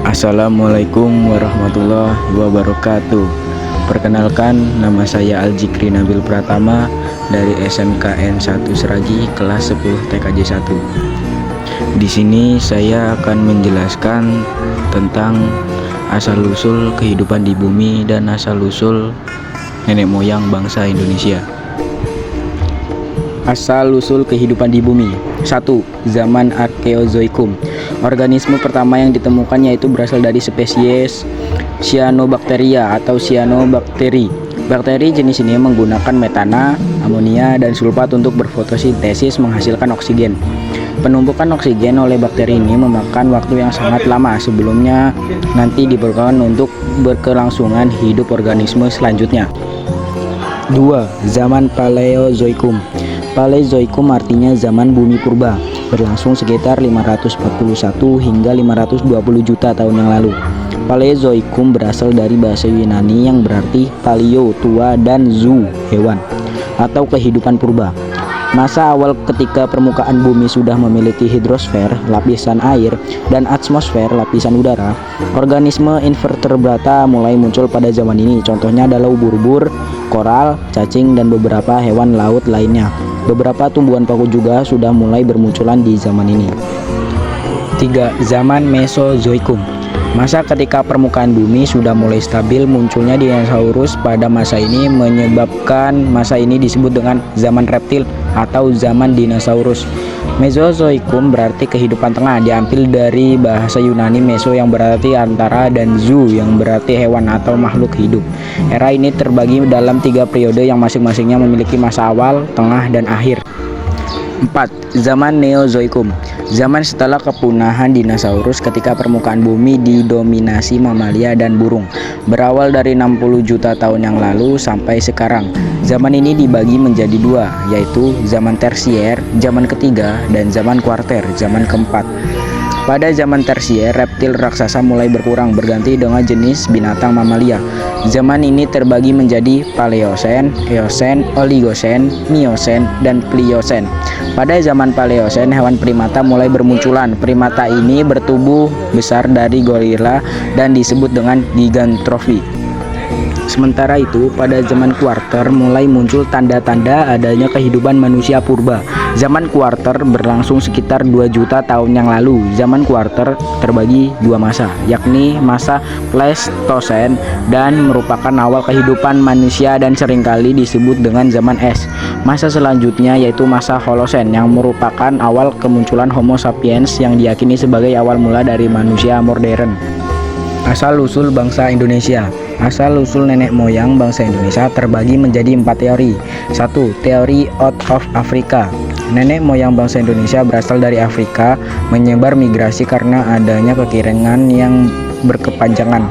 Assalamualaikum warahmatullahi wabarakatuh. Perkenalkan, nama saya Aljikri Nabil Pratama dari SMKN 1 Seragi kelas 10 TKJ 1. Di sini saya akan menjelaskan tentang asal-usul kehidupan di bumi dan asal-usul nenek moyang bangsa Indonesia. Asal-usul kehidupan di bumi. 1. Zaman Arkeozoikum. Organisme pertama yang ditemukan yaitu berasal dari spesies Cyanobacteria atau cyanobacteria. Bakteri jenis ini menggunakan metana, amonia, dan sulfat untuk berfotosintesis menghasilkan oksigen. Penumpukan oksigen oleh bakteri ini memakan waktu yang sangat lama sebelumnya nanti diperlukan untuk berkelangsungan hidup organisme selanjutnya. 2. Zaman Paleozoikum. Paleozoikum artinya zaman bumi purba, berlangsung sekitar 541 hingga 520 juta tahun yang lalu. Paleozoikum berasal dari bahasa Yunani yang berarti paleo, tua, dan zoo, hewan, atau kehidupan purba. Masa awal ketika permukaan bumi sudah memiliki hidrosfer, lapisan air, dan atmosfer, lapisan udara, organisme invertebrata mulai muncul pada zaman ini. Contohnya adalah ubur-ubur, koral, cacing, dan beberapa hewan laut lainnya. Beberapa tumbuhan paku juga sudah mulai bermunculan di zaman ini. 3. Zaman Mesozoikum. Masa ketika permukaan bumi sudah mulai stabil, munculnya dinosaurus pada masa ini menyebabkan masa ini disebut dengan zaman reptil atau zaman dinosaurus. Mesozoikum berarti kehidupan tengah, diambil dari bahasa Yunani meso yang berarti antara dan zoo yang berarti hewan atau makhluk hidup. Era ini terbagi dalam 3 periode yang masing-masingnya memiliki masa awal, tengah, dan akhir. 4. Zaman Neozoikum. Zaman setelah kepunahan dinosaurus ketika permukaan bumi didominasi mamalia dan burung. Berawal dari 60 juta tahun yang lalu sampai sekarang. Zaman ini dibagi menjadi 2, yaitu zaman tersier, zaman ketiga, dan zaman kuarter, zaman keempat. Pada zaman tersier, reptil raksasa mulai berkurang berganti dengan jenis binatang mamalia. Zaman ini terbagi menjadi Paleosen, Eosen, Oligosen, Miosen, dan Pliosen. Pada zaman Paleosen, hewan primata mulai bermunculan. Primata ini bertubuh besar dari gorila dan disebut dengan gigantrofi. Sementara itu, pada zaman kuarter mulai muncul tanda-tanda adanya kehidupan manusia purba. Zaman kuarter berlangsung sekitar 2 juta tahun yang lalu. Zaman kuarter terbagi 2 masa, yakni masa Pleistosen dan merupakan awal kehidupan manusia dan seringkali disebut dengan zaman es. Masa selanjutnya yaitu masa Holosen yang merupakan awal kemunculan Homo sapiens yang diyakini sebagai awal mula dari manusia modern. Asal-usul bangsa Indonesia. Asal-usul nenek moyang bangsa Indonesia terbagi menjadi 4 teori. 1. Teori out of Africa. Nenek moyang bangsa Indonesia berasal dari Afrika, menyebar migrasi karena adanya kekeringan yang berkepanjangan.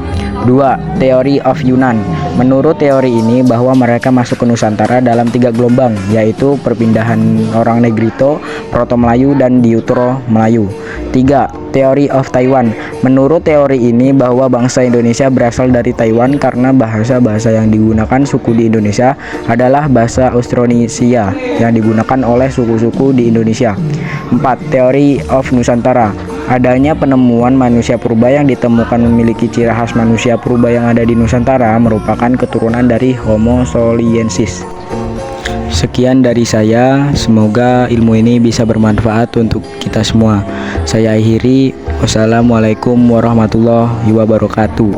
2. Teori of Yunan. Menurut teori ini bahwa mereka masuk ke Nusantara dalam 3 gelombang, yaitu perpindahan orang Negrito, Proto Melayu, dan Deutero Melayu. 3. Teori of Taiwan. Menurut teori ini bahwa bangsa Indonesia berasal dari Taiwan karena bahasa-bahasa yang digunakan suku di Indonesia adalah bahasa Austronesia yang digunakan oleh suku-suku di Indonesia. 4. Teori of Nusantara. Adanya penemuan manusia purba yang ditemukan memiliki ciri khas manusia purba yang ada di Nusantara merupakan keturunan dari Homo soliensis. Sekian dari saya, semoga ilmu ini bisa bermanfaat untuk kita semua. Saya akhiri, wassalamualaikum warahmatullahi wabarakatuh.